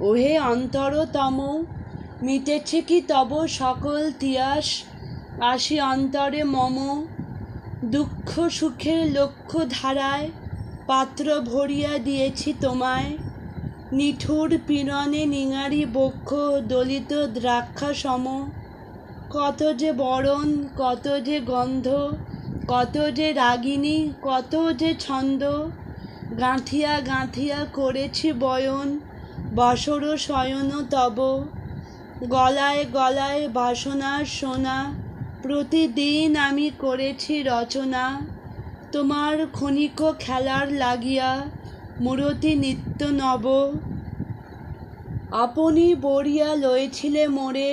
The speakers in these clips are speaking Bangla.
ওহে অন্তরতম, মিটেছে কি তব সকল তিয়াস? আসি অন্তরে মম, দুঃখ সুখের লক্ষ্য ধারায় পাত্র ভরিয়া দিয়েছি তোমায়। নিঠুর পীড়নে নিঙারি বক্ষ দলিত দ্রাক্ষা সম। কত যে বরণ, কত যে গন্ধ, কত যে রাগিনী, কত যে ছন্দ, গাঁথিয়া গাঁথিয়া করেছি বয়ন বসর শয়ন তব। গলায় গলায় বাসনার সোনা, প্রতিদিন আমি করেছি রচনা। তোমার ক্ষণিক খেলার লাগিয়া মূরতি নিত্য নব। আপনি বরিয়া লয়েছিলে মোরে,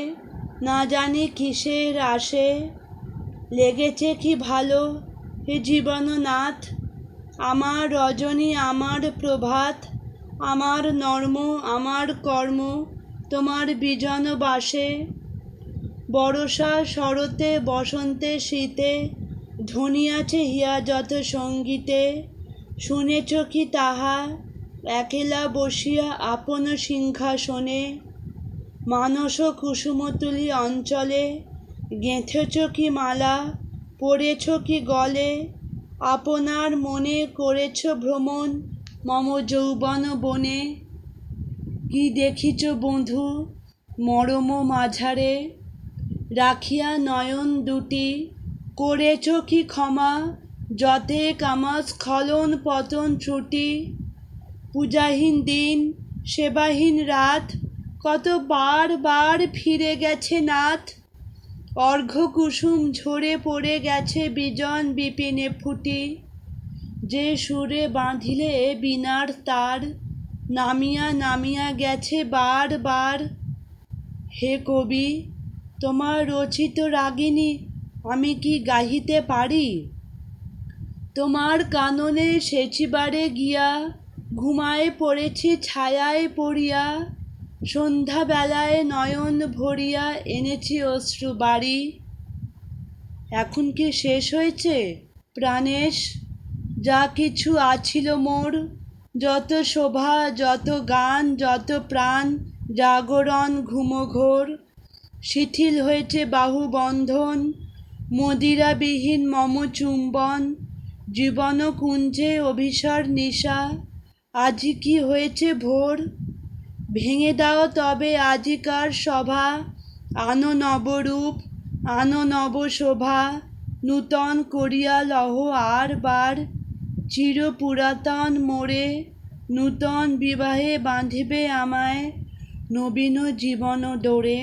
না জানি কিসের আসে। লেগেছে কি ভালো হে জীবননাথ, আমার রজনী আমার প্রভাত, আমার নর্ম আমার কর্ম তোমার বিজন বাসে। বরষা শরতে বসন্তে শীতে ধ্বনিয়াছে হিয়া যত সঙ্গীতে। শুনেছ কি তাহা একেলা বসিয়া আপন সিংহাসনে? মানস কুসুমতুলি অঞ্চলে গেঁথেছ কি মালা, পরেছ কি গলে? আপনার মনে করেছ ভ্রমণ মম যৌবন বনে। কি দেখিছ বধূ মরম মাঝারে, রাখিয়া নয়ন দুটি? করেছ কি ক্ষমা যতেক আমার স্খলন পতন ত্রুটি? পূজাহীন দিন সেবাহীন রাত, কত বার বার ফিরে গেছে নাথ। অর্ঘ্য কুসুম ঝরে পড়ে গেছে বিজন বিপিনে ফুটি। যে সুরে বাঁধিলে বীণার তার, নামিয়া নামিয়া গেছে বার বার। হে কবি, তোমার রচিত রাগিনী আমি কি গাহিতে পারি? তোমার কাননে সেচিবারে গিয়া ঘুমায়ে পড়েছি ছায়ায় পড়িয়া। সন্ধ্যাবেলায় নয়ন ভরিয়া এনেছি অশ্রু বাড়ি। এখন কি শেষ হয়েছে প্রাণেশ যা কিছু আছিল মোর? যত শোভা যত গান যত প্রাণ জাগরণ ঘুমঘোর। শিথিল হয়েছে বাহুবন্ধন, মদিরাবিহীন মম চুম্বন। জীবন কুঞ্জে অভিসার নিশা, আজি কি হয়েছে ভোর? ভেঙে দাও তবে আজিকার সভা, আনো নবরূপ আনো নব শোভা। নূতন করিয়া লহ আর বার, চির পুরাতন মোরে। নূতন বিবাহে বাঁধিবে আমায় নবীন জীবন ডোরে।